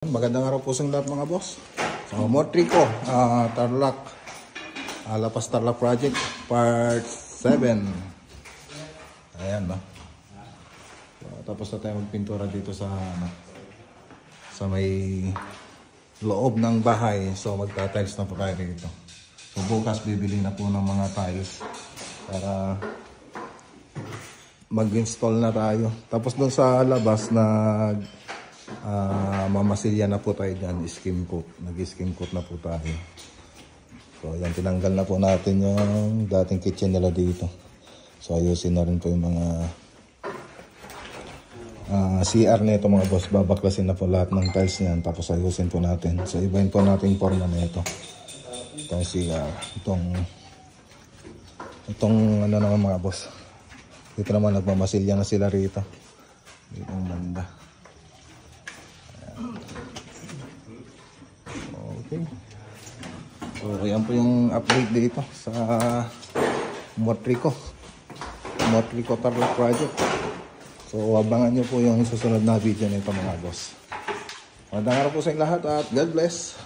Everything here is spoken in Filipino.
Magandang araw po sa lahat mga boss. So, Motrico, Tarlac, Lapas Tarlac Project, Part 7. Ayan ba? So, tapos na tayo magpintura dito sa may loob ng bahay. So, magta-tiles na po tayo dito. So, bukas bibili na po ng mga tiles para mag-install na tayo. Tapos doon sa labas mamasilya na po tayo dyan, skim coat. Nag-skim coat na po tayo. So yan, tinanggal na po natin yung dating kitchen nila dito. So ayusin na rin po yung mga CR na ito mga boss. Babaklasin na po lahat ng tiles niyan. Tapos ayusin po natin. So ibahin po natin yung forma na ito. Itong CR. Itong ano naman mga boss. Dito naman nagmamasilya na sila rito. Dito ang banda. Okay. So, ayan po yung update dito sa Motrico Tarlac Project. So, abangan nyo po yung susunod na video nito mga boss. Magandang araw po sa inyo lahat at God bless.